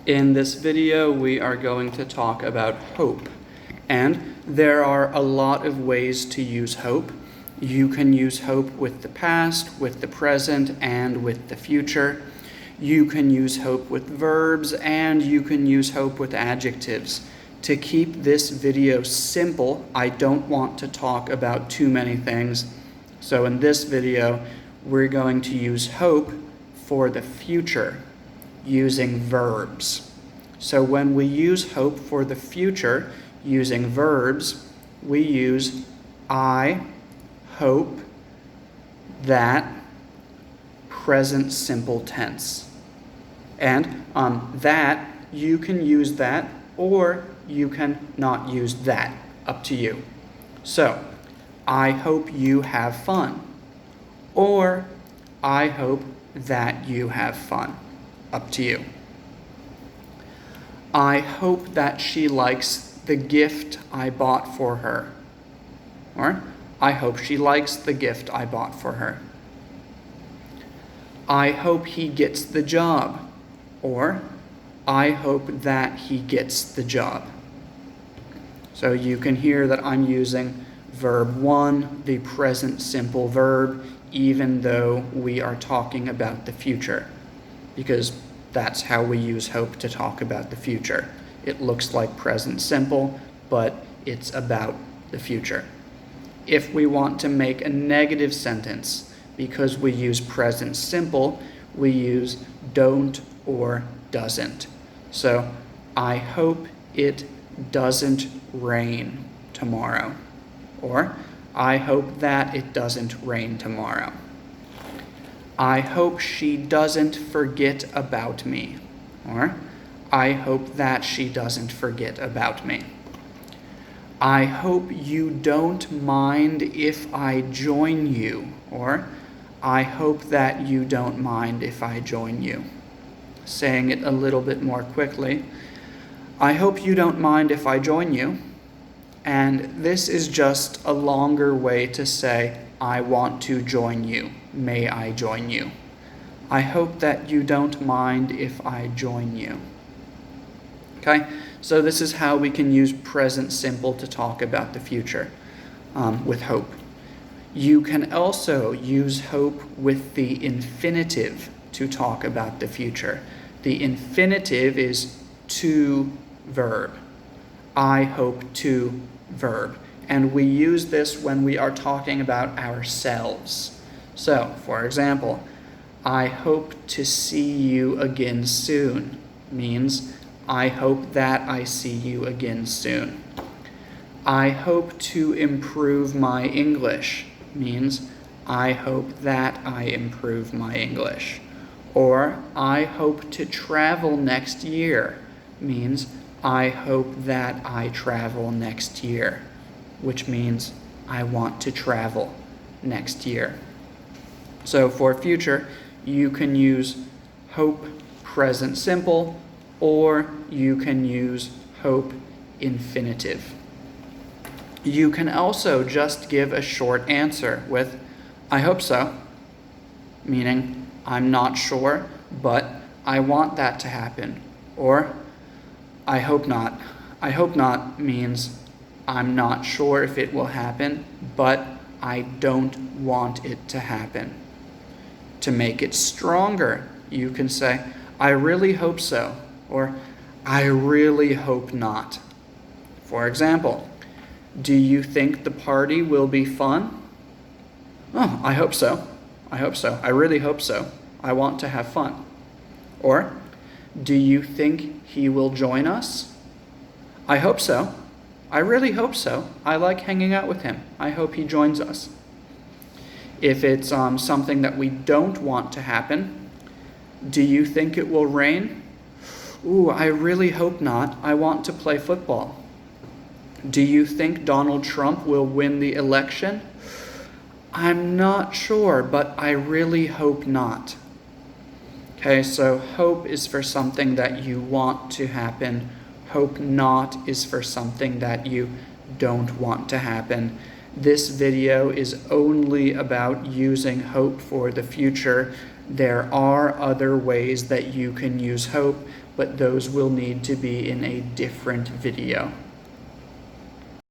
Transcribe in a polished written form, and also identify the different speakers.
Speaker 1: In this video, we are going to talk about hope. And there are a lot of ways to use hope. You can use hope with the past, with the present, and with the future. You can use hope with verbs, and you can use hope with adjectives. To keep this video simple, I don't want to talk about too many things. So in this video, we're going to use hope for the future using verbs. So when we use hope for the future using verbs, we use I hope that present simple tense. And that, you can use that or you can not use that. Up to you. So, I hope you have fun. Or, I hope that you have fun. Up to you. I hope that she likes the gift I bought for her. Or, I hope she likes the gift I bought for her. I hope he gets the job. Or, I hope that he gets the job. So you can hear that I'm using verb 1, the present simple verb, even though we are talking about the future, because that's how we use hope to talk about the future. It looks like present simple, but it's about the future. If we want to make a negative sentence, because we use present simple, we use don't or doesn't. So, I hope it doesn't rain tomorrow. Or, I hope that it doesn't rain tomorrow. I hope she doesn't forget about me. Or, I hope that she doesn't forget about me. I hope you don't mind if I join you. Or, I hope that you don't mind if I join you. Saying it a little bit more quickly. I hope you don't mind if I join you. And this is just a longer way to say, I want to join you. May I join you? I hope that you don't mind if I join you. Okay, so this is how we can use present simple to talk about the future with hope. You can also use hope with the infinitive to talk about the future. The infinitive is to verb. I hope to verb. And we use this when we are talking about ourselves. So, for example, I hope to see you again soon means I hope that I see you again soon. I hope to improve my English means I hope that I improve my English. Or I hope to travel next year means I hope that I travel next year, which means I want to travel next year. So for future, you can use hope present simple, or you can use hope infinitive. You can also just give a short answer with, I hope so, meaning I'm not sure, but I want that to happen. Or, I hope not. I hope not means I'm not sure if it will happen, but I don't want it to happen. To make it stronger, you can say, I really hope so, or I really hope not. For example, do you think the party will be fun? Oh, I hope so. I hope so. I really hope so. I want to have fun. Or, do you think he will join us? I hope so. I really hope so. I like hanging out with him. I hope he joins us. If it's something that we don't want to happen, do you think it will rain? Ooh, I really hope not. I want to play football. Do you think Donald Trump will win the election? I'm not sure, but I really hope not. Okay, so hope is for something that you want to happen. Hope not is for something that you don't want to happen. This video is only about using hope for the future. There are other ways that you can use hope, but those will need to be in a different video.